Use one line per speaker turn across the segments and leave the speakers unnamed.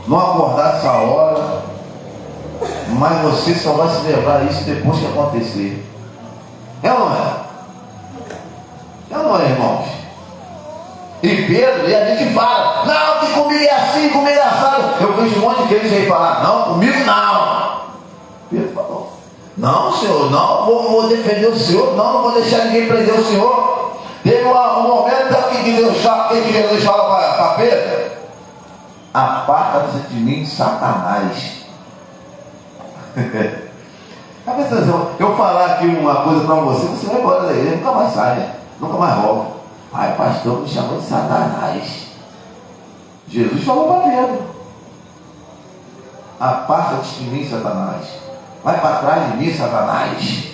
não acordar essa hora, mas você só vai se lembrar isso depois que acontecer. É ou não é? É ou não é, irmãos? E Pedro, e a gente fala, não, que comigo é assim, comigo é assado. Eu vejo um monte de crente aí falar, não, comigo não. Pedro falou, não, Senhor, não vou defender o Senhor, não vou deixar ninguém prender o Senhor. Teve um momento que Jesus fala para Pedro, aparta-se de mim, Satanás. Eu falar aqui uma coisa para você, você vai embora da igreja, nunca mais sai, nunca mais volta. Ai, pastor, me chamou de Satanás. Jesus falou para Pedro, aparta-te de mim, Satanás. Vai para trás de mim, Satanás.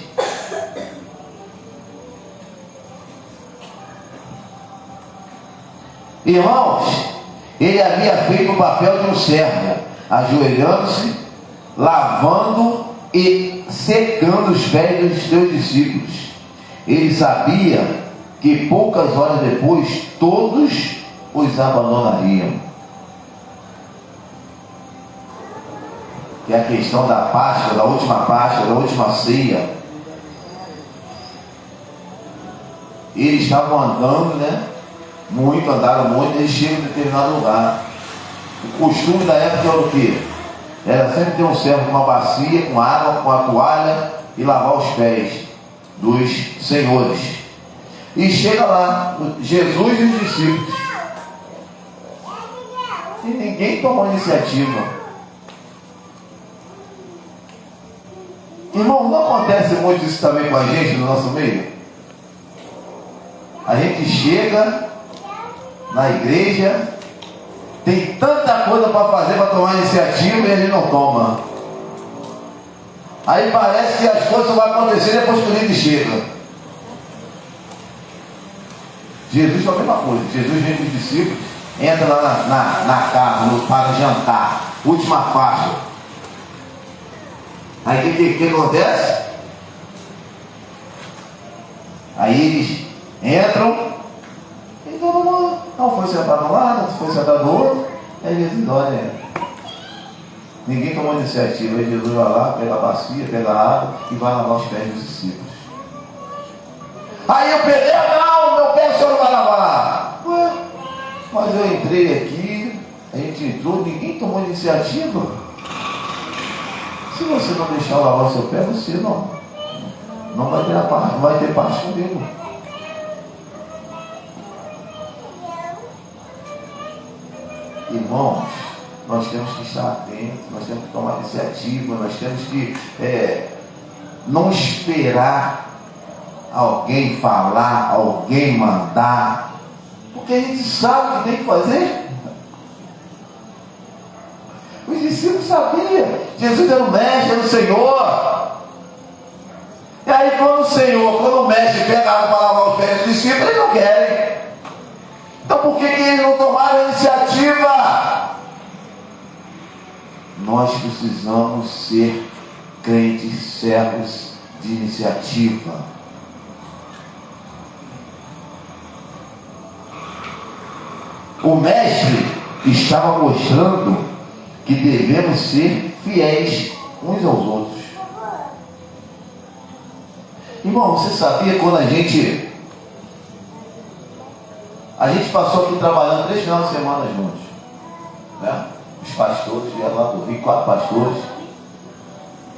Irmãos, ele havia feito o papel de um servo, ajoelhando-se, lavando e secando os pés dos seus discípulos. Ele sabia que poucas horas depois todos os abandonariam. Que é a questão da Páscoa, da última ceia. Eles estavam andando, né? Andaram muito, eles chegam em determinado lugar. O costume da época era o quê? Era sempre ter um servo com uma bacia, com água, com a toalha e lavar os pés dos senhores. E chega lá, Jesus e os discípulos. E ninguém tomou iniciativa. Irmão, não acontece muito isso também com a gente no nosso meio? A gente chega na igreja, tem tanta coisa para fazer, para tomar iniciativa, e a gente não toma. Aí parece que as coisas vão acontecer depois que o líder chega. Jesus foi a mesma coisa. Jesus vem com os discípulos, entra lá na casa para jantar, última faixa. Aí o que acontece? Aí eles entram e todo mundo não foi sentado um lado, não foi sentado do outro. Aí Jesus, olha, ninguém tomou iniciativa. Aí Jesus vai lá, pega a bacia, pega a água e vai lavar os pés dos discípulos. Aí eu peguei, não, meu pé o senhor não vai lavar. Ué, mas eu entrei aqui, a gente entrou, ninguém tomou iniciativa. Se você não deixar lavar o seu pé, você não vai ter a parte, não vai ter parte comigo. Irmãos, nós temos que estar atentos, nós temos que tomar iniciativa, nós temos que não esperar alguém falar, alguém mandar, porque a gente sabe o que tem que fazer. Os discípulos sabiam, Jesus era o mestre, era o Senhor. E aí quando o mestre pega água para lavar os pés dos discípulos, eles não querem. Então por que eles não tomaram a iniciativa? Nós precisamos ser crentes servos de iniciativa. O mestre estava mostrando que devemos ser fiéis uns aos outros. Irmão, você sabia quando a gente passou aqui trabalhando 3 finais de semana juntos, né? Os pastores vieram lá do Rio, 4 pastores,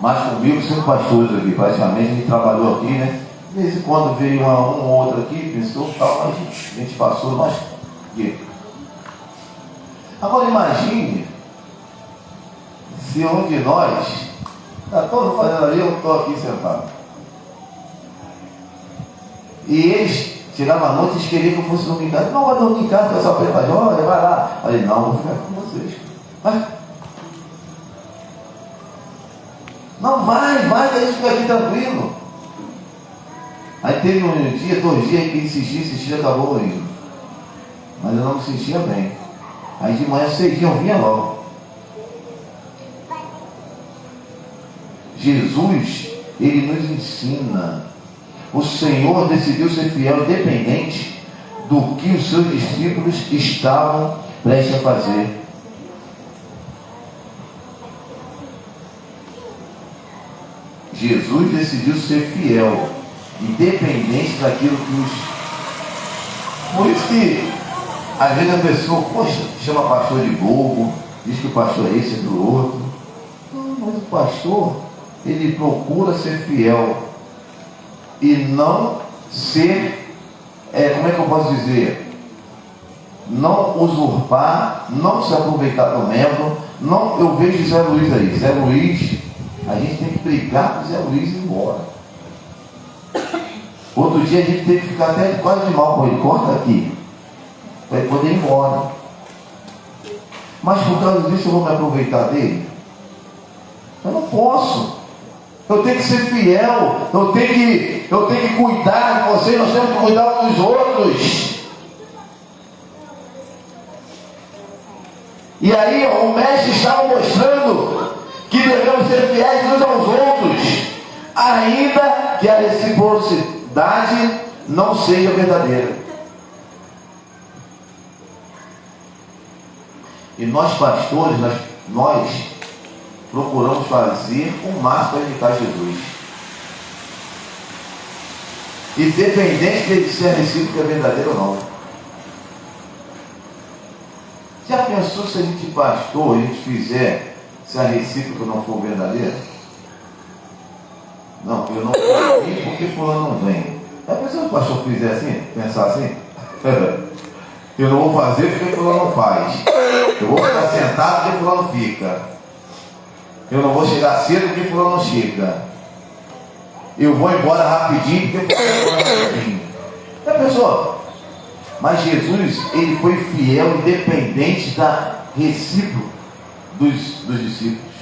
mais comigo 5 pastores aqui, praticamente a gente trabalhou aqui, né? De vez em quando veio um ou outro aqui, pensou tal, mas a gente passou mais aqui. Agora imagine se um de nós está todo fazendo ali, eu estou aqui sentado. E eles chegavam à noite e eles queriam que eu fosse dormir em casa. Não, vai dormir em casa, eu só falei, olha, vai lá. Eu falei, não, vou ficar com vocês. Vai. Não, vai, que a gente fica aqui tranquilo. Aí teve um dia, 2 dias que insistia, acabou indo. Mas eu não me sentia bem. Aí de manhã, 6 dias, eu vinha logo. Jesus, Ele nos ensina. O Senhor decidiu ser fiel independente do que os seus discípulos estavam prestes a fazer. Jesus decidiu ser fiel, independente daquilo que os... Por isso que, às vezes a pessoa, poxa, chama pastor de bobo, diz que o pastor é esse e do outro. Não, mas o pastor, ele procura ser fiel e não ser, como é que eu posso dizer? Não usurpar, não se aproveitar do membro. Não, eu vejo Zé Luiz aí. Zé Luiz, a gente tem que brigar com o Zé Luiz e ir embora. Outro dia a gente teve que ficar até quase de mal com ele. Corta aqui, para ele poder ir embora. Mas por causa disso eu vou me aproveitar dele? Eu não posso. Eu tenho que ser fiel. Eu tenho que cuidar de vocês. Nós temos que cuidar uns dos outros. E aí o mestre estava mostrando que devemos ser fiéis uns aos outros, ainda que a reciprocidade não seja verdadeira. E nós pastores, nós procuramos fazer o máximo para imitar Jesus. Independente de se a recíproca é verdadeira ou não. Já pensou se a gente pastor, a gente fizer, se a recíproca não for verdadeira? Não, eu não vou vir porque fulano não vem. Já pensou se o pastor fizer assim, pensar assim? Eu não vou fazer porque fulano não faz. Eu vou ficar sentado porque fulano fica. Eu não vou chegar cedo porque fulano não chega. Eu vou embora rapidinho porque fulano não vai rapidinho. Já pensou? Mas Jesus, ele foi fiel, independente da recíproca dos discípulos.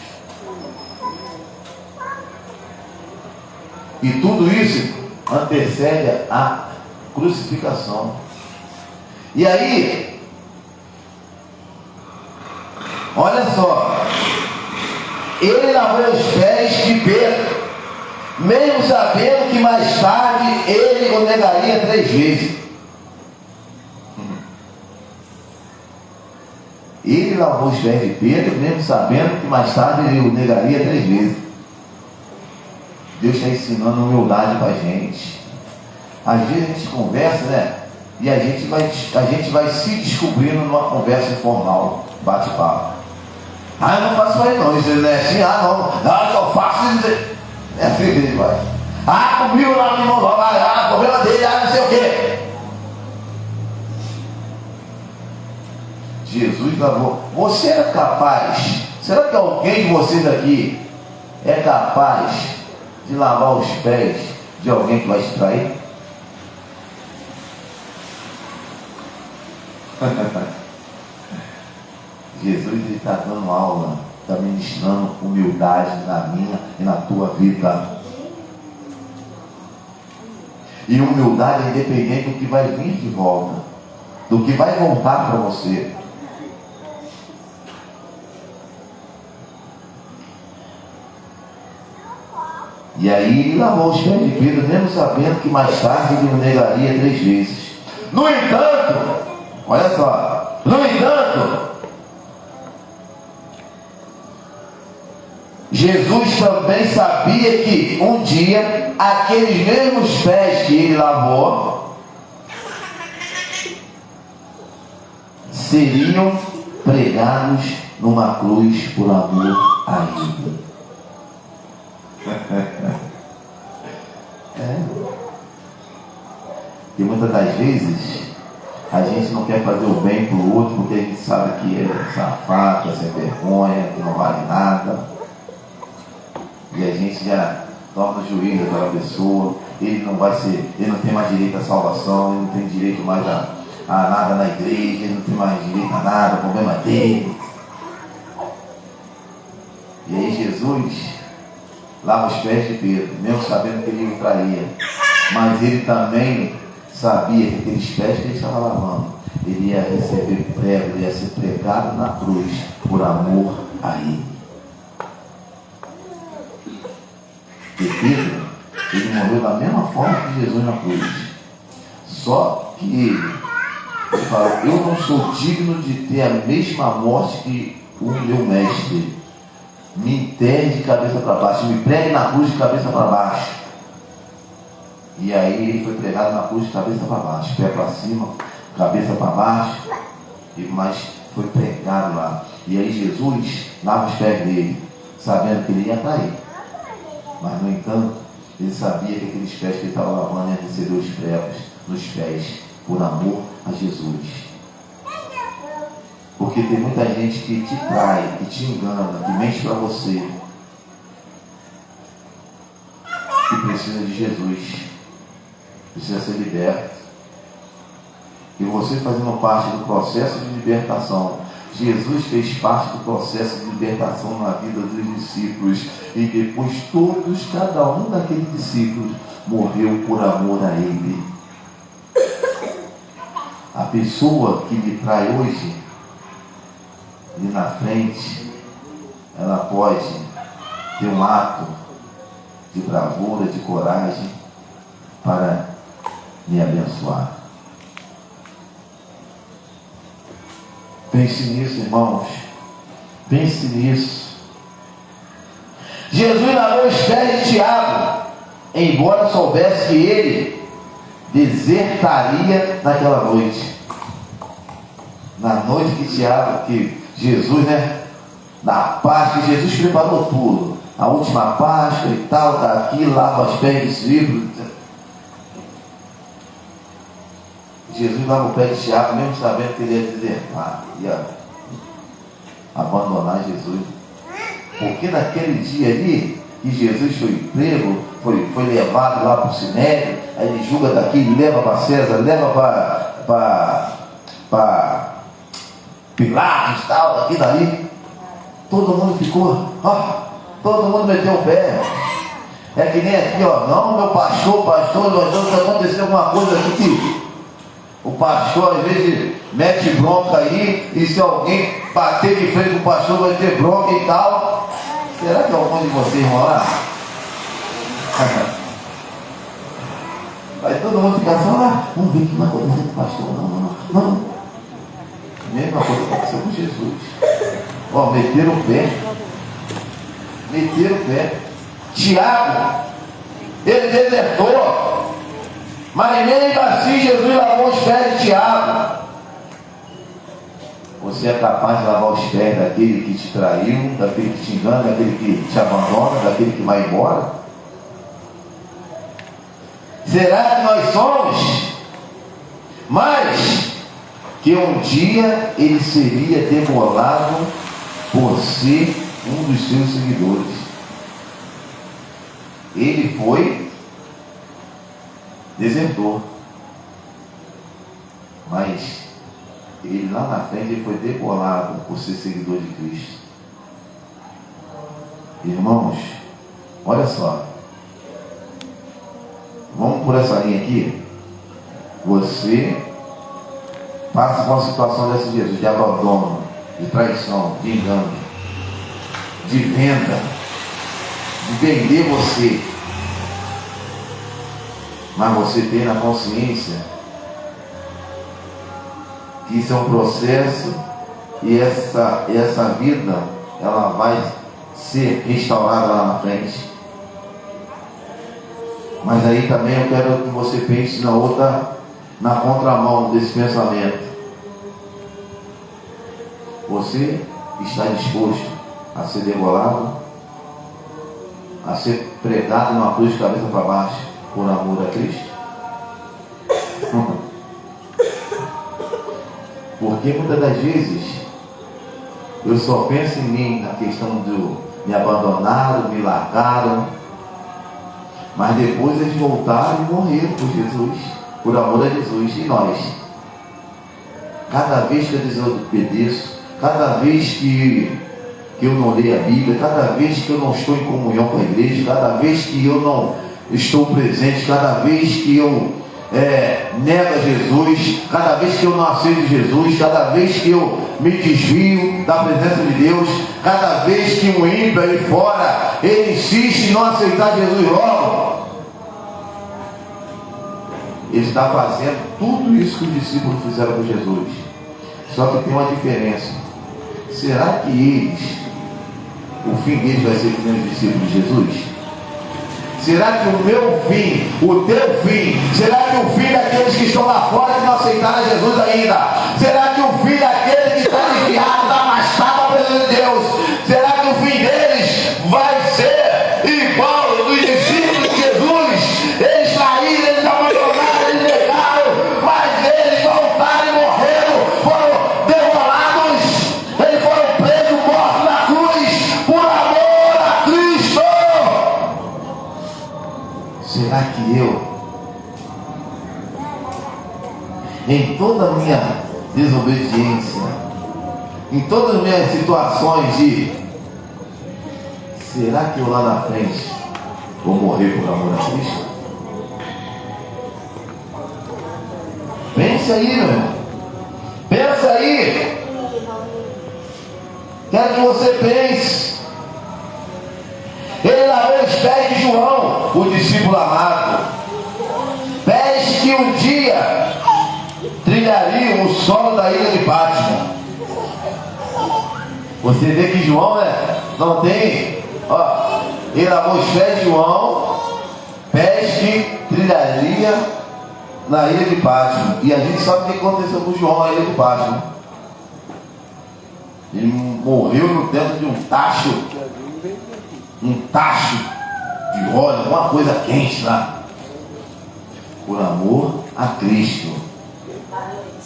E tudo isso antecede a crucificação. E aí, olha só, ele lavou os pés de Pedro, mesmo sabendo que mais tarde ele o negaria 3 vezes. Ele lavou os pés de Pedro, mesmo sabendo que mais tarde ele o negaria 3 vezes. Deus está ensinando humildade para a gente. Às vezes a gente conversa, né? E a gente vai se descobrindo numa conversa informal, bate-papo. Eu não faço mais não, isso não é assim, não, só faço isso. É assim que a gente vai. Comigo lá no irmão, problema dele, não sei o quê. Jesus lavou. Você é capaz? Será que alguém de vocês aqui é capaz de lavar os pés de alguém que vai te trair? Jesus está dando aula, está ministrando humildade na minha e na tua vida. E humildade é independente do que vai vir de volta, do que vai voltar para você. E aí ele lavou os pés de Pedro, mesmo sabendo que mais tarde ele o negaria 3 vezes. No entanto, olha só, Jesus também sabia que um dia aqueles mesmos pés que ele lavou seriam pregados numa cruz por amor a ele. E muitas das vezes a gente não quer fazer o bem para o outro porque a gente sabe que é safado, é sem vergonha, que não vale nada. E a gente já torna o juízo daquela pessoa. Ele não tem mais direito à salvação, ele não tem direito mais a nada na igreja, ele não tem mais direito a nada, o problema é dele. E aí Jesus lava os pés de Pedro, mesmo sabendo que ele o traía. Mas ele também sabia que aqueles pés que ele estava lavando, ele ia receber prego, ele ia ser pregado na cruz por amor a ele. E Pedro, ele morreu da mesma forma que Jesus na cruz. Só que ele falou: eu não sou digno de ter a mesma morte que o meu mestre. me enterre de cabeça para baixo, me pregue na cruz de cabeça para baixo. E aí ele foi pregado na cruz de cabeça para baixo, pé para cima, cabeça para baixo, mas foi pregado lá. E aí Jesus lava os pés dele, sabendo que ele ia cair. Mas no entanto, ele sabia que aqueles pés que ele estava lavando iam receber os pregos nos pés, por amor a Jesus. Porque tem muita gente que te trai, que te engana, que mente para você, que precisa de Jesus, precisa ser liberto. E você fazendo parte do processo de libertação, Jesus fez parte do processo de libertação na vida dos discípulos, e depois todos, cada um daqueles discípulos morreu por amor a Ele. A pessoa que me trai hoje, e na frente, ela pode ter um ato de bravura, de coragem, para me abençoar. Pense nisso, irmãos. Pense nisso. Jesus lavou os pés de Tiago, embora soubesse que ele desertaria naquela noite. Na noite que Jesus, na Páscoa, Jesus preparou tudo. A última Páscoa e tal, está aqui, lava os pés dos discípulos. Jesus lava o pé de Tiago, mesmo sabendo que ele ia desertar, ia abandonar Jesus. Porque naquele dia ali, que Jesus foi pego, foi levado lá para o sinédrio, aí ele julga daqui, leva para César, leva para Pilatos e tal, daqui dali. Todo mundo ficou, todo mundo meteu o pé. É que nem aqui, não, meu pastor, aconteceu alguma coisa aqui que o pastor às vezes mete bronca aí, e se alguém bater de frente com o pastor vai ter bronca e tal. Será que algum de vocês vão lá? Vai todo mundo ficar só lá, vamos ver o que vai acontecer com o pastor. Não. Mesma coisa que aconteceu com Jesus. Meteram o pé. Tiago, ele desertou. Mas mesmo assim Jesus lavou os pés de Tiago. Você é capaz de lavar os pés daquele que te traiu, daquele que te engana, daquele que te abandona, daquele que vai embora? Será que nós somos? Mas que um dia ele seria demolado por ser um dos seus seguidores. Ele foi desertor, mas ele lá na frente ele foi decolado por ser seguidor de Cristo. Irmãos, olha só, vamos por essa linha aqui. Você passa por uma situação dessa de Jesus, de abandono, de traição, de engano, de venda, de vender você. Mas você tem na consciência que isso é um processo, e essa vida ela vai ser restaurada lá na frente. Mas aí também eu quero que você pense na contramão desse pensamento. Você está disposto a ser degolado, a ser pregado numa cruz de cabeça para baixo por amor a Cristo? Porque muitas das vezes eu só penso em mim, na questão do me abandonaram, me largaram, mas depois eles voltaram e morreram por Jesus, por amor a Jesus. E nós, cada vez que eu desobedeço, cada vez que eu não leio a Bíblia, cada vez que eu não estou em comunhão com a igreja, cada vez que eu não estou presente, cada vez que eu nego a Jesus, cada vez que eu não aceito Jesus, cada vez que eu me desvio da presença de Deus, cada vez que um ímpio aí fora, ele insiste em não aceitar Jesus logo, ele está fazendo tudo isso que os discípulos fizeram com Jesus. Só que tem uma diferença. Será que eles o fim deles vai ser que nem os discípulos de Jesus? Será que o meu fim, o teu fim, será que o fim daqueles que estão lá fora que não aceitaram Jesus ainda? Será que o fim daquele que está desviado, está afastado da presença de Deus, será que o fim deles vai ser igual aos dos discípulos de Jesus? Eles saíram, eles abandonaram, eles negaram, mas eles voltaram e morreram, foram derrolados, eles foram presos, mortos na cruz, por amor a Cristo. Será que eu, em toda a minha desobediência, em todas as minhas situações será que eu lá na frente vou morrer por amor a Cristo? Pense aí, meu irmão. Pensa aí. Quero que você pense. Ele lavou os pés de João, o discípulo amado. Pés que um dia trilhariam o solo da ilha de Patmos. Você vê que João não tem. Ó, ele lavou os pés de João, pés que trilharia na ilha de Patmos. E a gente sabe o que aconteceu com João na ilha de Patmos. Ele morreu no dentro de um tacho de óleo, alguma coisa quente lá, por amor a Cristo.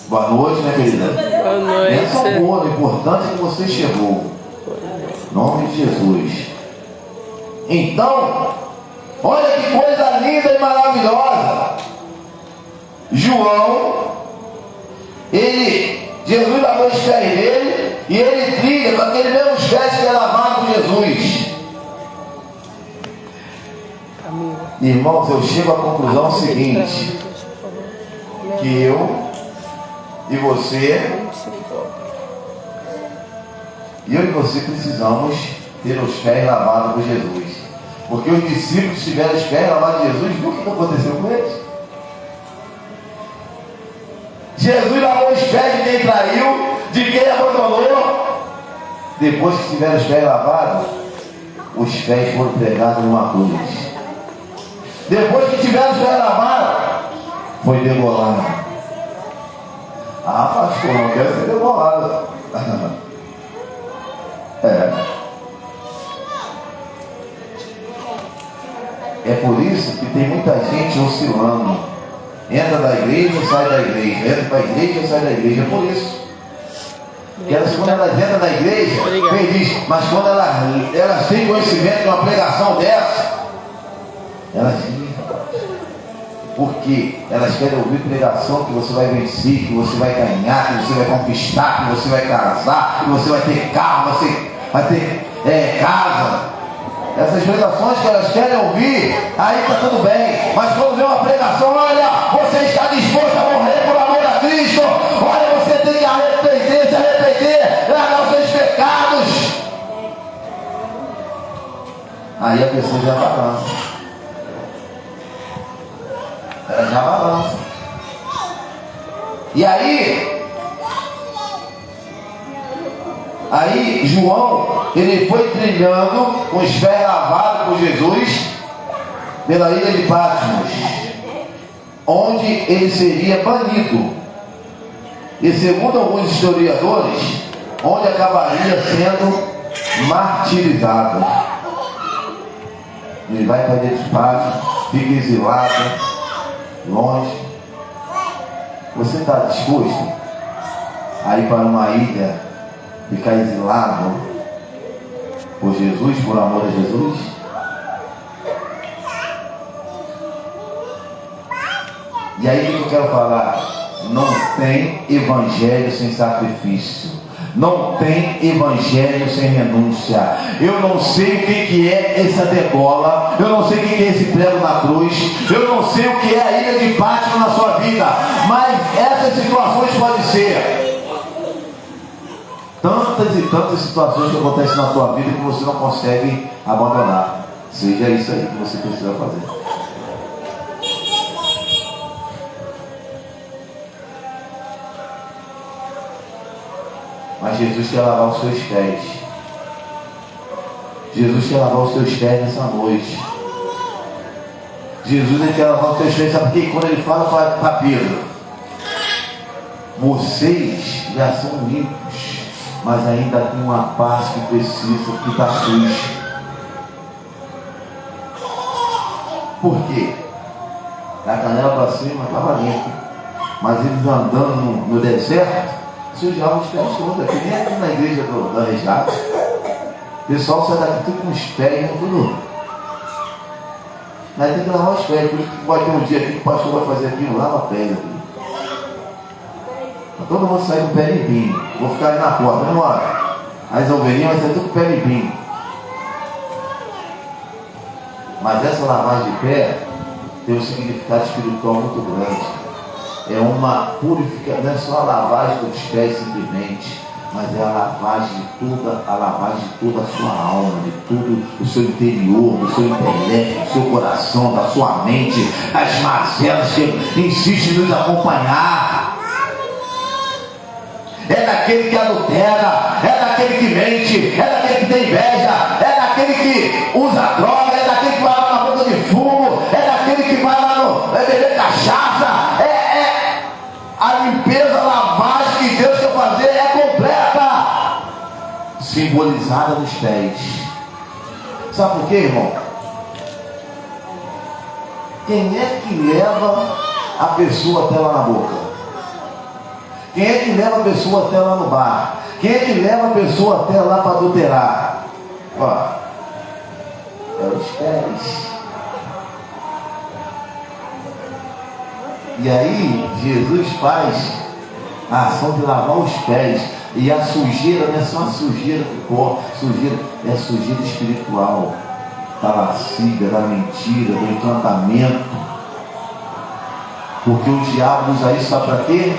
Boa noite, minha querida.
Boa noite.
Essa é boa, o importante é que você chegou. Em nome de Jesus. Então, olha que coisa linda e maravilhosa. João, Jesus lavou os pés dele e ele trilha com aquele mesmo pés que é lavado por Jesus. Irmãos, eu chego à conclusão seguinte: que eu e você precisamos ter os pés lavados por Jesus. Porque os discípulos tiveram os pés lavados de Jesus, viu o que aconteceu com eles? Jesus lavou os pés de quem traiu, de quem abandonou. Depois que tiveram os pés lavados, os pés foram pregados numa cruz. Depois que tiveram os pés lavados, foi degolado. Ah, pastor, não quero ser degolado. É por isso que tem muita gente oscilando. Entra da igreja, sai da igreja. Entra da igreja, sai da igreja. É por isso. Porque elas, quando elas entram da igreja, feliz. Mas quando elas têm conhecimento de uma pregação dessa, elas dizem, porque elas querem ouvir pregação que você vai vencer, que você vai ganhar, que você vai conquistar, que você vai casar, que você vai ter carro, você vai ter casa. Essas pregações que elas querem ouvir, aí está tudo bem. Mas quando vem uma pregação, olha, você está disposto a morrer por amor a Cristo. Olha, você tem que se arrepender, largar os seus pecados. Aí a pessoa já balança. Ela já balança. E aí João, ele foi trilhando com os pés lavados por Jesus pela ilha de Patmos, onde ele seria banido, e segundo alguns historiadores, onde acabaria sendo martirizado. Ele vai para a ilha de Patmos, fica exilado, longe. Você está disposto a ir para uma ilha, ficar exilado por Jesus, por amor a Jesus? E aí o que eu quero falar? Não tem evangelho sem sacrifício. Não tem evangelho sem renúncia. Eu não sei o que é essa degola. Eu não sei o que é esse prego na cruz. Eu não sei o que é a ilha de Patmos na sua vida. Mas essas situações podem ser tantas e tantas situações que acontecem na tua vida que você não consegue abandonar. Seja isso aí que você precisa fazer. Mas Jesus quer lavar os seus pés. Jesus quer lavar os teus pés nessa noite. Jesus ele quer lavar os teus pés, sabe por quê? Quando ele fala para Pedro, vocês já são limpos, mas ainda tem uma parte que precisa, que está suja. Por quê? Da canela para cima estava limpo, mas eles andando no deserto, sujavam os pés todos. Aqui nem aqui na igreja da Resgate, o pessoal sai daqui tudo com os pés, né? Tudo. Mas tem que lavar os pés. Por isso que pode ter um dia aqui que o pastor vai fazer aqui, lava pés aqui. Todo mundo sai com o pé limpinho. Vou ficar ali na porta, não embora. As ovelhinhas vai sair tudo com o pé limpinho. Mas essa lavagem de pé tem um significado espiritual muito grande. É uma purificação, não é só a lavagem dos pés simplesmente, mas é a lavagem de toda a sua alma, de tudo o seu interior, do seu intelecto, do seu coração, da sua mente, as mazelas que insistem em nos acompanhar. É daquele que adultera, é daquele que mente, é daquele que tem inveja, é daquele que usa droga, é daquele que vai lá na boca de fumo, é daquele que vai lá no beber cachaça. A limpeza, a lavagem que Deus quer fazer é completa, simbolizada nos pés. Sabe por quê, irmão? Quem é que leva a pessoa até lá na boca? Quem é que leva a pessoa até lá no bar? Quem é que leva a pessoa até lá para adulterar? Ó, é os pés. E aí Jesus faz a ação de lavar os pés. E a sujeira não é só a sujeira do corpo, sujeira é a sujeira espiritual, da lascívia, da mentira, do encantamento. Porque o diabo usa isso, sabe para quê?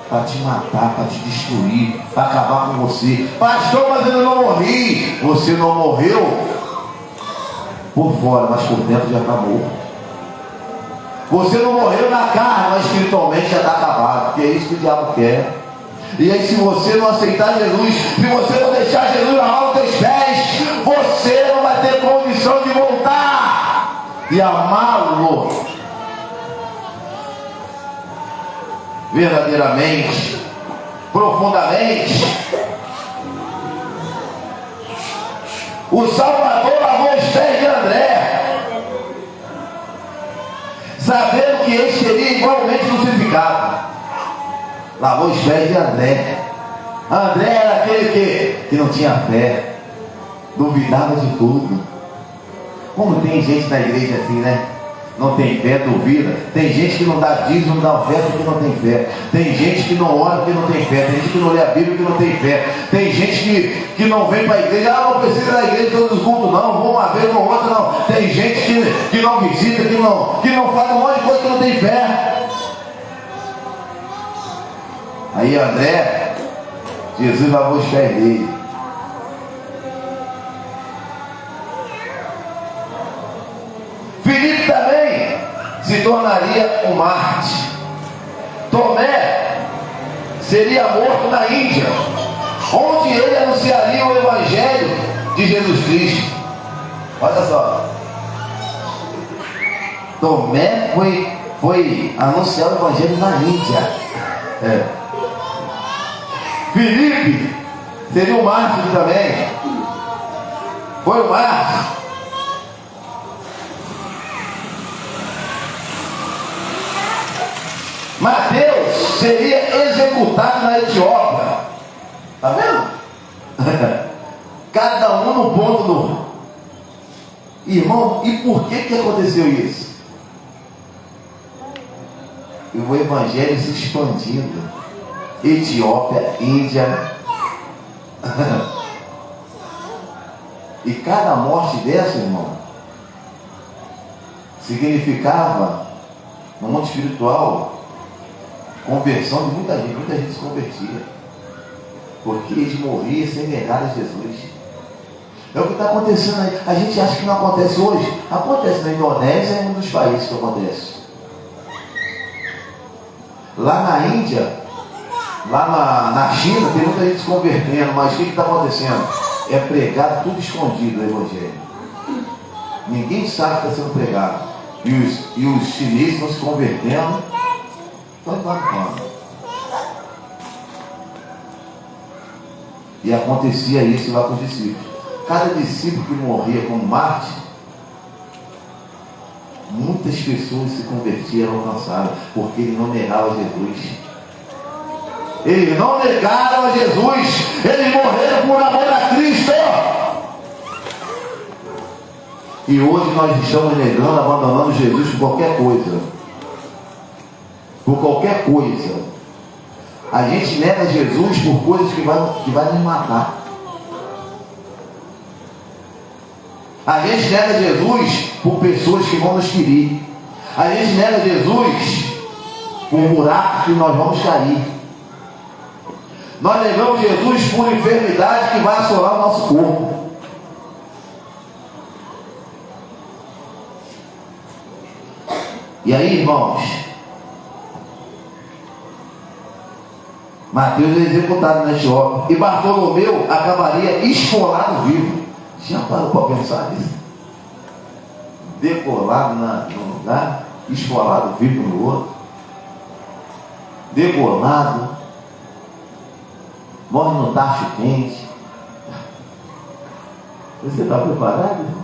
Para te matar, para te destruir, para acabar com você. Pastor, mas eu não morri. Você não morreu por fora, mas por dentro já está morto. Você não morreu na carne, mas espiritualmente já está acabado, porque é isso que o diabo quer. E aí, se você não aceitar Jesus, se você não deixar Jesus lavar os teus pés, você não vai ter condição de voltar e amá-lo verdadeiramente, profundamente. O Salvador lavou os pés de André, sabendo que ele seria igualmente crucificado. Lavou os pés de André. André era aquele que não tinha fé, duvidava de tudo. Como tem gente na igreja assim, né? Não tem fé, duvida. Tem gente que não dá dízimo, não dá oferta porque não tem fé. Tem gente que não ora porque não tem fé. Tem gente que não lê a Bíblia porque não tem fé. Tem gente que não vem para a igreja. Não precisa da igreja todos os cultos, não. Vou uma vez ou outra, não. Tem gente que não visita, que não faz um monte de coisa que não tem fé. Aí André, Jesus lavou os pés dele. Filipe também se tornaria um Marte. Tomé seria morto na Índia, onde ele anunciaria o Evangelho de Jesus Cristo. Olha só, Tomé foi anunciar o Evangelho na Índia. Filipe seria um mártir também. Foi um mártir. Mateus seria executado na Etiópia. Está vendo? Cada um no ponto do... Irmão, e por que aconteceu isso? E o Evangelho se expandindo. Etiópia, Índia. E cada morte dessa, irmão, significava, no mundo espiritual, conversão de muita gente se convertia, porque eles morriam sem negar a Jesus. É o que está acontecendo aí. A gente acha que não acontece hoje. Acontece na Indonésia, é um dos países que acontece. Lá na Índia, lá na China, tem muita gente se convertendo, mas o que está acontecendo? é pregado tudo escondido o Evangelho. Ninguém sabe que está sendo pregado. E os chineses estão se convertendo. Estão embarcando. E acontecia isso lá com os discípulos. Cada discípulo que morria como mártir, muitas pessoas se convertiam, alcançaram, porque ele não negava Jesus. Eles não negaram a Jesus, eles morreram por amor a Cristo. E hoje nós estamos negando, abandonando Jesus por qualquer coisa. Por qualquer coisa. A gente nega Jesus por coisas que vai nos matar. A gente nega Jesus por pessoas que vão nos ferir. A gente nega Jesus por buracos que nós vamos cair. Nós negamos Jesus por enfermidade que vai assolar o nosso corpo. E aí, irmãos, Mateus é executado neste obra, e Bartolomeu acabaria esfolado vivo. Já parou para pensar nisso? Decolado no lugar, esfolado vivo no outro, degolado, morre no tacho quente. Você está preparado?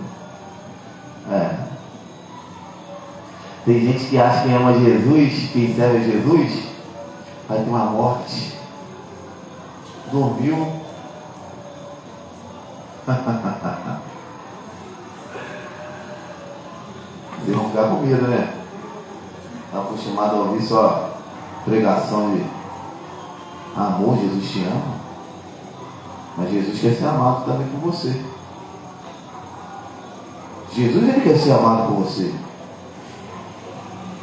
Tem gente que acha que ama Jesus, quem serve a Jesus, vai ter uma morte. Dormiu. Vocês vão ficar com medo, né? Está acostumado a ouvir só pregação de amor, Jesus te ama. Mas Jesus quer ser amado também por você. Jesus, ele quer ser amado por você.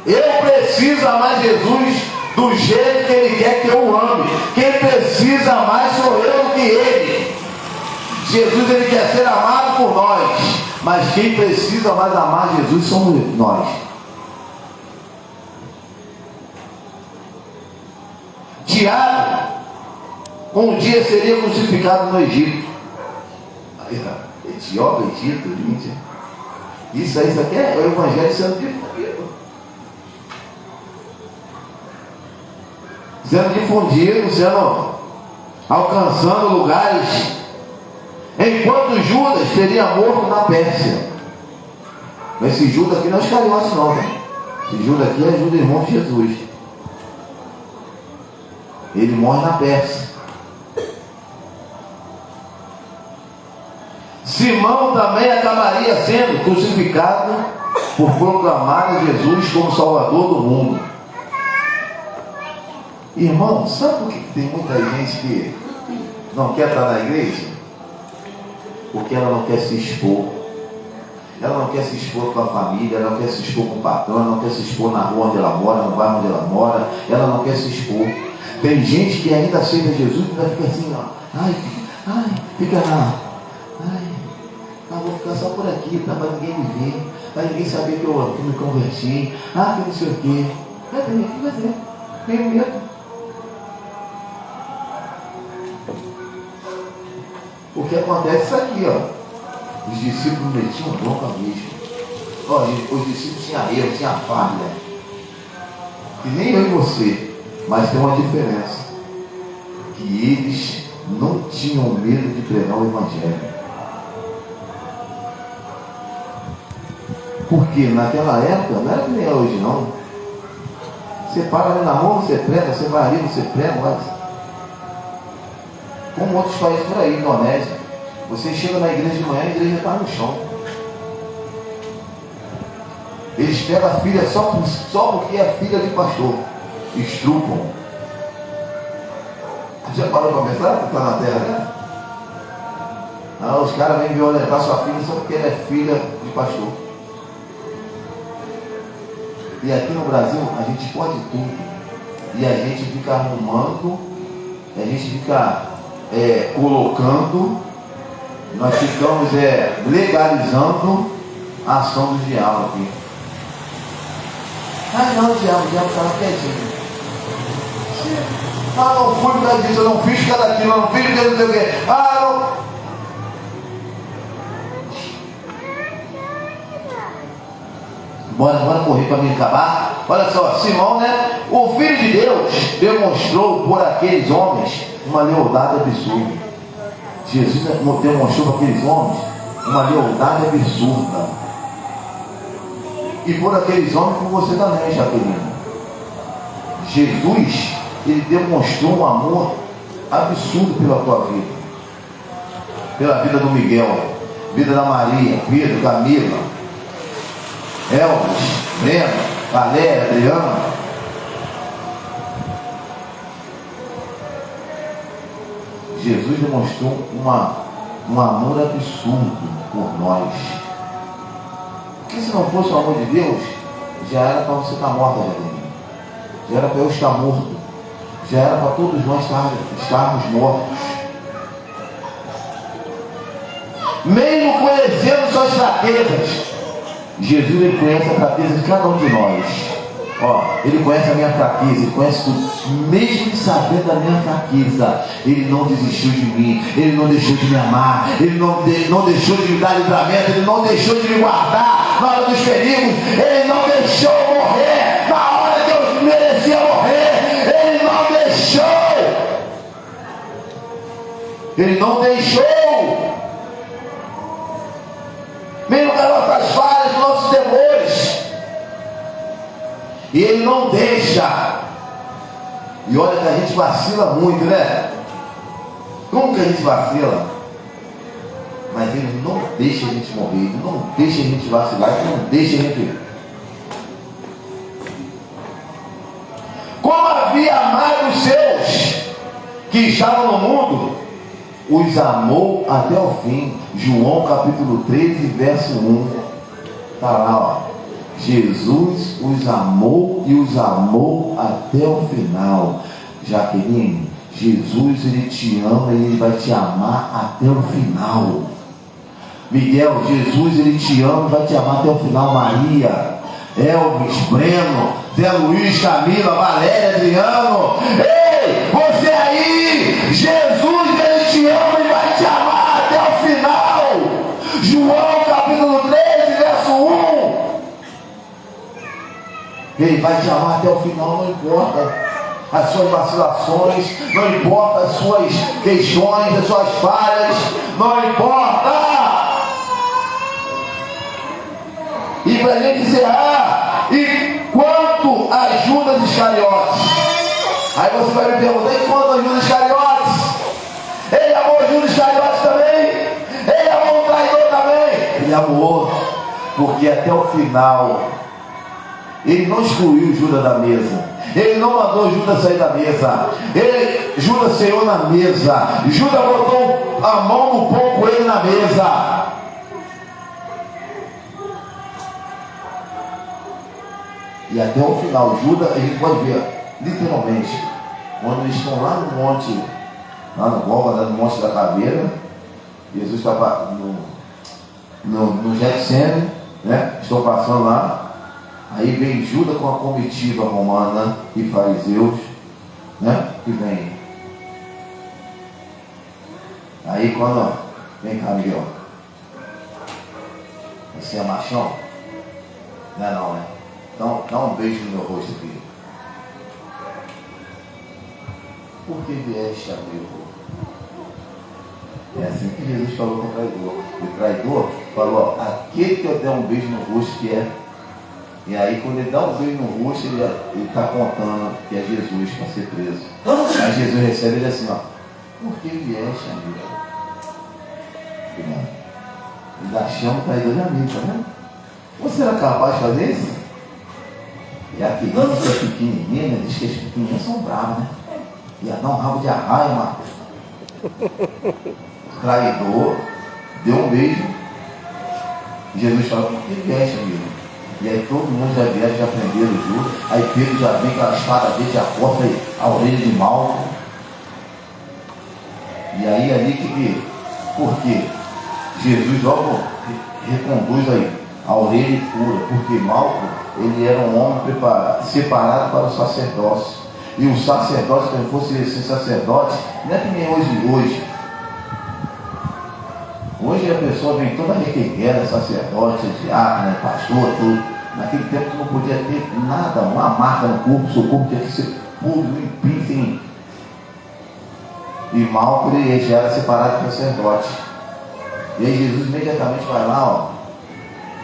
Eu preciso amar Jesus do jeito que ele quer que eu ame. Quem precisa amar sou eu do que ele. Jesus, ele quer ser amado por nós, mas quem precisa mais amar Jesus somos nós. Tiago, um dia seria crucificado no Egito. Etiópia, Egito, Índia. Isso aqui é o Evangelho sendo difundido. Sendo alcançando lugares, enquanto Judas seria morto na Pérsia. Mas esse Judas aqui não é Iscariote não, né? Esse Judas aqui é Judas, irmão de Jesus. Ele morre na Pérsia. Simão também acabaria sendo crucificado por proclamar a Jesus como Salvador do mundo. Irmão, sabe por que tem muita gente que não quer estar na igreja? Porque ela não quer se expor. Ela não quer se expor com a família, ela não quer se expor com o patrão, ela não quer se expor na rua onde ela mora, no bairro onde ela mora, ela não quer se expor. Tem gente que ainda aceita Jesus e vai ficar assim, ó, fica lá, vou ficar só por aqui, tá, para ninguém me ver, para ninguém saber que eu me converti, que não sei o quê. O que vai fazer? Tenho medo. O que acontece é isso aqui, ó. Os discípulos metiam bronca mesmo. Os discípulos tinham erro, tinham falha. E nem eu e você. Mas tem uma diferença. Que eles não tinham medo de pregar o Evangelho. Porque naquela época, não era que nem hoje não. Você para ali na rua, você prega, você vai ali, você prega, mas... Como outros países por aí, Indonésia, você chega na igreja de manhã, a igreja está no chão. Eles pegam a filha só porque é filha de pastor. Estrupam. Já parou para pensar que está na terra, né? Os caras vêm violentar sua filha só porque ela é filha de pastor. E aqui no Brasil, a gente pode tudo. E a gente fica arrumando, a gente fica... colocando, nós ficamos legalizando a ação do diabo aqui. Não, o diabo estava quietinho. Não fui por causa disso, eu não fiz por causa daquilo, eu não fiz por causa não sei o quê. Bora correr para me acabar. Olha só, Simão, né? O Filho de Deus demonstrou por aqueles homens uma lealdade absurda. Jesus demonstrou para aqueles homens uma lealdade absurda. E por aqueles homens, por você também, Jaqueline. Jesus, ele demonstrou um amor absurdo pela tua vida. Pela vida do Miguel, vida da Maria, Pedro, Camila, Elvis, Breno, Valéria, Adriana. Jesus demonstrou um amor absurdo por nós. Porque se não fosse o amor de Deus, já era para você estar morta, já era para eu estar morto, já era para todos nós estarmos mortos. Mesmo conhecendo suas fraquezas, Jesus, ele conhece a fraqueza de cada um de nós. Ele conhece a minha fraqueza, ele conhece tudo. Mesmo sabendo da minha fraqueza, ele não desistiu de mim, ele não deixou de me amar, ele não deixou de me dar livramento, ele não deixou de me guardar na hora dos perigos, ele não deixou eu morrer na hora que eu merecia morrer, ele não deixou. Mesmo com as nossas falhas, com nossos temores, e ele não deixa. E olha que a gente vacila muito, né? Como que a gente vacila? Mas ele não deixa a gente morrer, ele não deixa a gente vacilar, ele não deixa a gente. Como havia amado os seus que estavam no mundo, os amou até o fim. João capítulo 13, verso 1. Está lá, Jesus os amou e os amou até o final. Jaqueline, Jesus, ele te ama e ele vai te amar até o final. Miguel, Jesus, ele te ama e vai te amar até o final. Maria, Elvis, Breno, Zé Luiz, Camila, Valéria, Adriano. Ei, você aí, Jesus, ele te ama e vai te amar até o final. João capítulo 13, verso 1. Ele vai te amar até o final, não importa as suas vacilações, não importa as suas questões, as suas falhas, não importa. E para a gente encerrar, e quanto a Judas Iscariotes? Aí você vai me perguntar, e quanto a Judas Iscariotes? Ele amou Judas Iscariotes também? Ele amou o traidor também? Ele amou, porque até o final ele não excluiu Judas da mesa, ele não mandou Judas sair da mesa, Judas saiu na mesa, Judas botou a mão no pão com ele na mesa. E até o final, Judas, a gente pode ver, literalmente, quando eles estão lá no monte, lá no Gólgota, no Monte da Caveira, Jesus estava no Getsemane, né? Estão passando lá. Aí vem Judas com a comitiva romana e fariseus, né? E vem. Aí quando, vem cá, Miguel, você é machão? Não é não, né? Então, dá um beijo no meu rosto aqui. Por que vieste, amigo? É assim que Jesus falou com o traidor. O traidor falou, aquele que eu der um beijo no rosto que é. E aí quando ele dá um beijo no rosto, ele está contando que é Jesus para ser preso. Aí Jesus recebe ele assim, por que vieste, amigo? Ele dá chama para traidor de amigo, tá vendo? Você era capaz de fazer isso? E a criança pequenininha, diz que as pequenininhas são bravas, né? Ia dar um rabo de arraia, Marcos. Traidor, deu um beijo. Jesus falou, por que vieste, amigo? E aí todo mundo já vieram, já prenderam o Judas. Aí Pedro já vem com a espada dele, já corta a orelha de Malco. E aí ali que por quê? Jesus logo reconduz aí a orelha e cura, porque Malco, ele era um homem separado para o sacerdócio. E o sacerdote, se ele fosse esse sacerdote, não é que nem hoje. Hoje a pessoa vem toda requebrada, sacerdote, diácono, pastor, tudo. Naquele tempo tu não podia ter nada, uma marca no corpo, seu corpo tinha que ser puro, limpinho, sem. E Malco ele já era separado do sacerdote. E aí Jesus imediatamente vai lá, ó,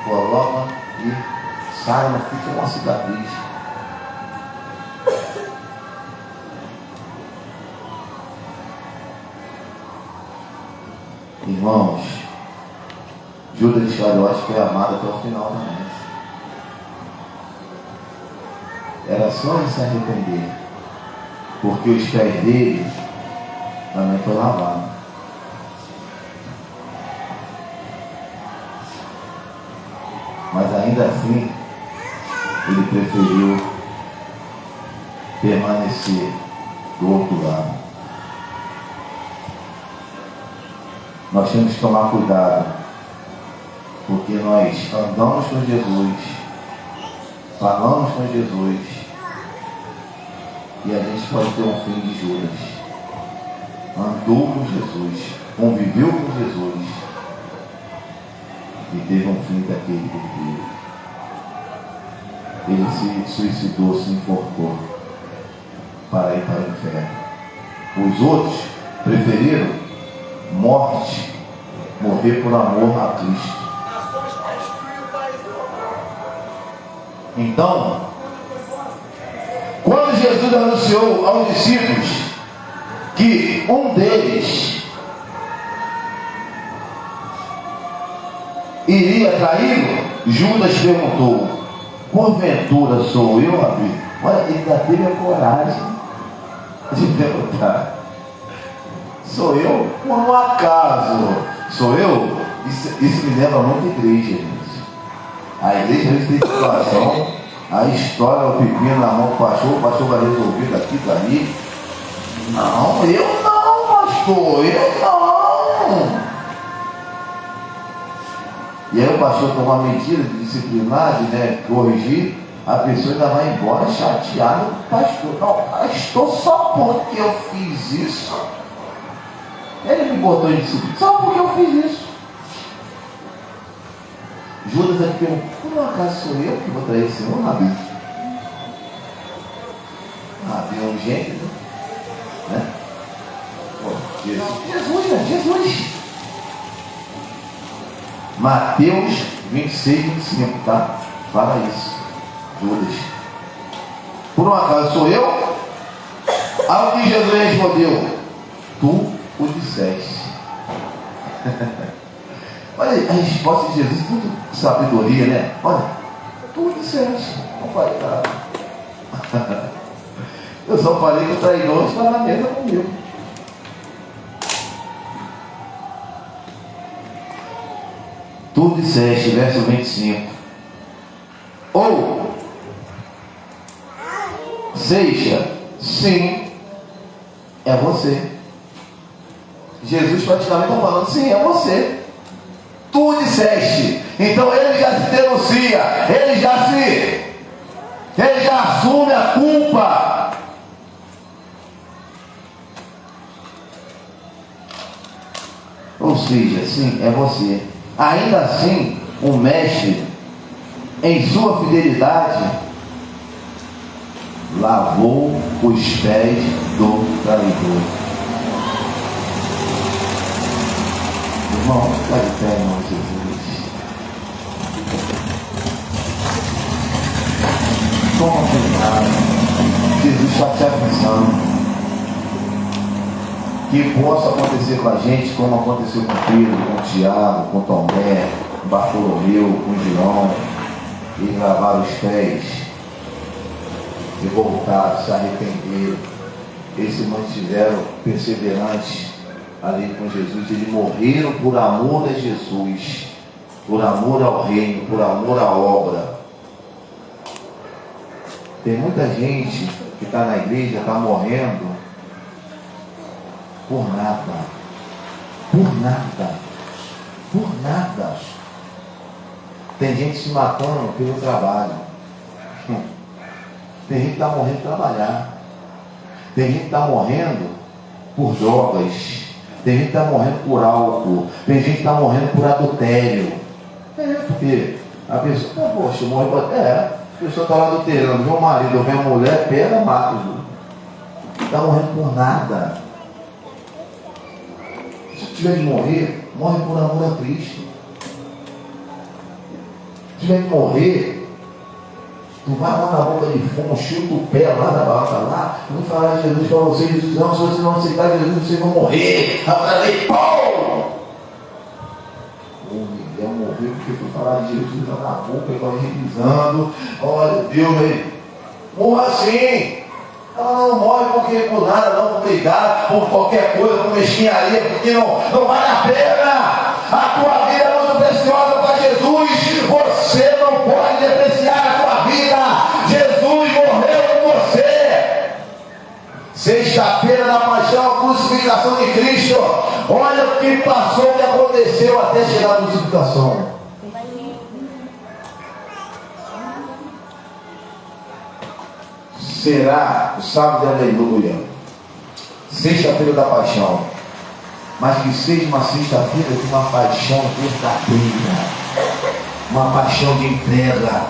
coloca e sai, não fica uma cicatriz. Irmãos, Judas Iscariote foi amado até o final também. Era só ele se arrepender, porque os pés dele também foi lavado. Mas ainda assim, ele preferiu permanecer do outro lado. Nós temos que tomar cuidado, porque nós andamos com Jesus, falamos com Jesus, e a gente pode ter um fim de Judas. Andou com Jesus, conviveu com Jesus, e teve um fim daquele que ele se suicidou, se enforcou para ir para o inferno. Os outros preferiram morte, morrer por amor a Cristo. Então, quando Jesus anunciou aos discípulos que um deles iria traí-lo, Judas perguntou: porventura sou eu, Rabi? Olha, ele ainda teve a coragem de perguntar: sou eu? Por um acaso sou eu? Isso me lembra muito a igreja, gente. A igreja às vezes tem situação, a história, o pepino na mão do pastor, o pastor vai resolver daqui, dali. Não, eu não, pastor, eu não. E aí o pastor toma uma medida de disciplinar, de corrigir, a pessoa ainda vai embora chateada. Pastor, não, pastor, só porque eu fiz isso. Ele me botou em disciplina, só porque eu fiz isso. Judas aqui perguntou: por um acaso sou eu que vou trair esse senhor, Rabi? Rabi é um gênio, né? Pô, Jesus, né? Jesus. Mateus 26, 25, tá? Fala isso. Judas: por um acaso sou eu? Ao que Jesus respondeu: tu o disseste. Olha a resposta de Jesus, tudo sabedoria, né? Olha, tu disseste, não falei nada. Eu só falei que o traidor está na mesa comigo. Tu disseste, verso 25, ou seja, sim, é você. Jesus praticamente está falando: sim, é você. Tu disseste. Então ele já se denuncia, ele já assume a culpa. Ou seja, sim, é você. Ainda assim, o mestre, em sua fidelidade, lavou os pés do traidor. Irmão, fica de pé, irmão Jesus. Toma cuidado. Jesus está te avisando que possa acontecer com a gente como aconteceu com Pedro, com Tiago, com Tomé, com Bartolomeu, com João. Eles lavaram os pés e voltaram, se arrependeram. Eles se mantiveram perseverantes ali com Jesus. Eles morreram por amor a Jesus, por amor ao reino, por amor à obra. Tem muita gente que está na igreja, está morrendo por nada, por nada, por nada. Tem gente se matando pelo trabalho. Tem gente que está morrendo por trabalhar. Tem gente que está morrendo por drogas. Tem gente que está morrendo por álcool. Tem gente que está morrendo por adultério. Porque A pessoa, poxa, morre. A pessoa está lá adulterando, vê o marido, vê a mulher, pega, mata. Está morrendo por nada. Se tiver de morrer, morre por amor a Cristo. Se tiver de morrer, tu vai lá na boca de fumo, chuta o pé lá na barraca lá, vou falar de Jesus para vocês. Jesus, não, se vocês não aceitarem Jesus, vocês vão morrer. Agora aí, pau! O Miguel morreu porque foi falar de Jesus lá na boca, igual revisando. Olha, Deus, aí. Morra assim. Não morre porque por nada, não por ligar, por qualquer coisa, por mesquinharia, porque não vale a pena. A tua vida é muito preciosa para Jesus. Você não pode depreciar a tua vida. Jesus morreu por você. Sexta-feira da paixão, a crucificação de Cristo. Olha o que passou, o que aconteceu até chegar à crucificação. Será o sábado de aleluia, sexta-feira da paixão, mas que seja uma sexta-feira de uma paixão verdadeira, uma paixão de entrega,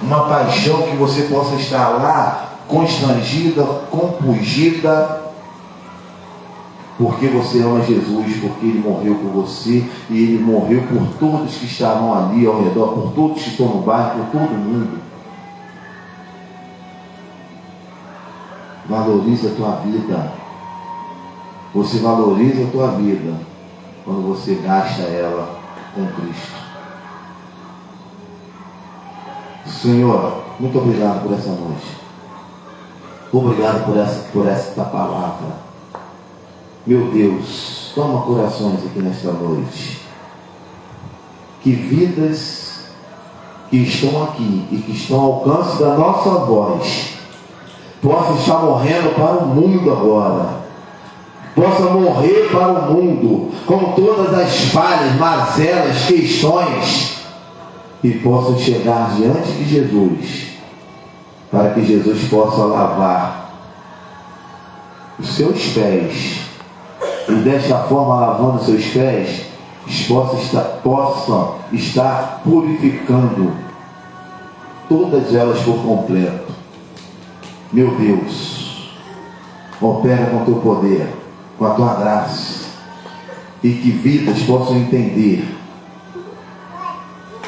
uma paixão que você possa estar lá constrangida, compungida, porque você ama Jesus, porque Ele morreu por você e Ele morreu por todos que estavam ali ao redor, por todos que estão no bairro, por todo mundo. Valoriza a tua vida. Você valoriza a tua vida quando você gasta ela com Cristo. Senhor, muito obrigado por essa noite. Obrigado por esta palavra. Meu Deus, toma corações aqui nesta noite. Que vidas que estão aqui e que estão ao alcance da nossa voz possa estar morrendo para o mundo agora, possa morrer para o mundo, com todas as falhas, mazelas, questões, e possam chegar diante de Jesus, para que Jesus possa lavar os seus pés, e desta forma, lavando os seus pés, possam estar purificando todas elas por completo. Meu Deus, opera com o teu poder, com a tua graça, e que vidas possam entender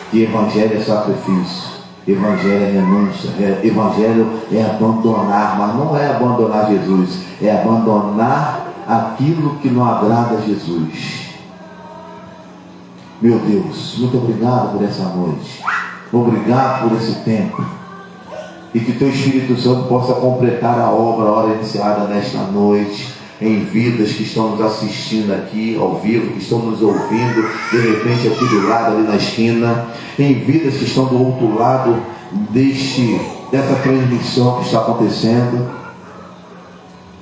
que Evangelho é sacrifício, Evangelho é renúncia, Evangelho é abandonar, mas não é abandonar Jesus, é abandonar aquilo que não agrada a Jesus. Meu Deus, muito obrigado por essa noite, obrigado por esse tempo. E que teu Espírito Santo possa completar a obra, a hora iniciada nesta noite, em vidas que estão nos assistindo aqui ao vivo, que estão nos ouvindo, de repente aqui do lado, ali na esquina, em vidas que estão do outro lado dessa transmissão que está acontecendo,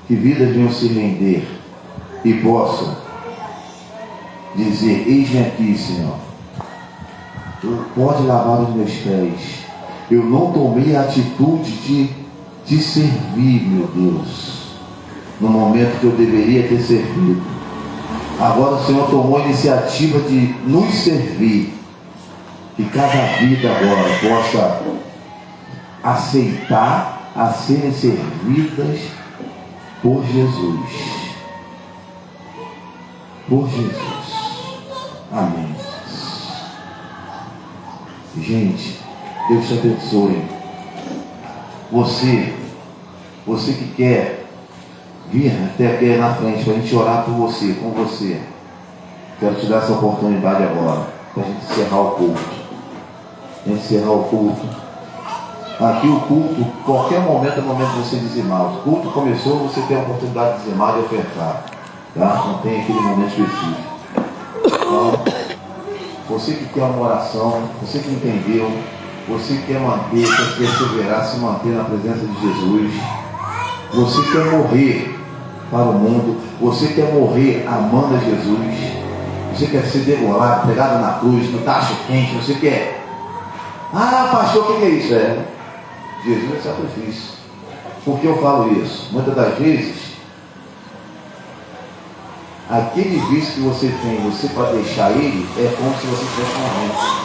que vidas venham se render e possam dizer: eis-me aqui, Senhor, pode lavar os meus pés. Eu não tomei a atitude de te servir, meu Deus, no momento que eu deveria ter servido. Agora o Senhor tomou a iniciativa de nos servir. Que cada vida agora possa aceitar a serem servidas por Jesus. Por Jesus. Amém. Gente, Deus te abençoe. Você que quer vir até aqui na frente para a gente orar por você, com você, quero te dar essa oportunidade agora, para a gente encerrar o culto. Aqui o culto, qualquer momento é o momento de você dizimar. O culto começou, você tem a oportunidade de dizimar, de ofertar, tá? Não tem aquele momento específico. Então, você que quer uma oração, você que entendeu, você quer manter, quer perseverar, se manter na presença de Jesus, você quer morrer para o mundo, você quer morrer amando a Jesus, você quer ser degolado, pregado na cruz, no tacho quente, você quer. Ah, pastor, o que é isso? Jesus é sacrifício. Por que eu falo isso? Muitas das vezes, aquele vício que você tem, você para deixar ele, é como se você estivesse morrendo.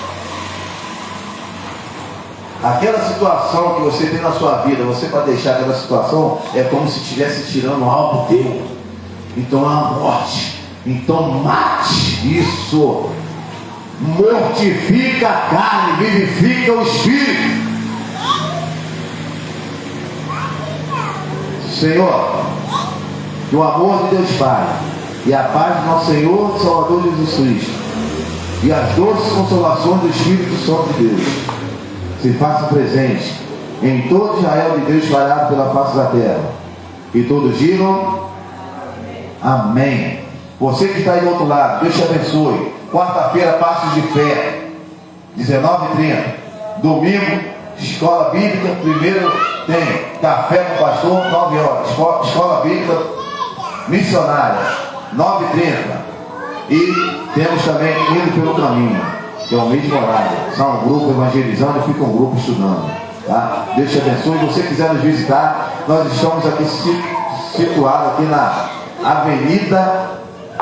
Aquela situação que você tem na sua vida, você para deixar aquela situação, é como se estivesse tirando algo teu. Então é a morte. Então mate isso. Mortifica a carne, vivifica o espírito. Senhor, que o amor de Deus Pai e a paz do nosso Senhor e Salvador Jesus Cristo e as doces consolações do Espírito Santo de Deus se façam presente em todo Israel de Deus espalhado pela face da terra. E todos digam amém. Você que está aí do outro lado, Deus te abençoe. Quarta-feira, Passos de Fé, 19h30. Domingo, escola bíblica. Primeiro tem café com o pastor, 9 horas. Escola bíblica missionária, 9h30. E temos também Indo pelo Caminho, que é o mesmo horário. São um grupo evangelizando e fica um grupo estudando. Tá? Deus te abençoe. Se você quiser nos visitar, nós estamos aqui situados aqui na Avenida,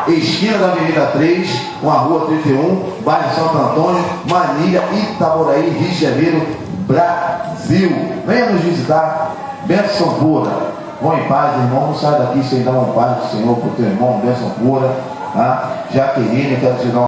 esquina da Avenida 3, com a Rua 31, bairro Santo Antônio, Manilha, Itaboraí, Rio de Janeiro, Brasil. Venha nos visitar. Bênção pura. Vão em paz, irmão. Não sai daqui sem dar uma paz do Senhor para o teu irmão. Bênção pura. Tá? Jaqueline, quero te dar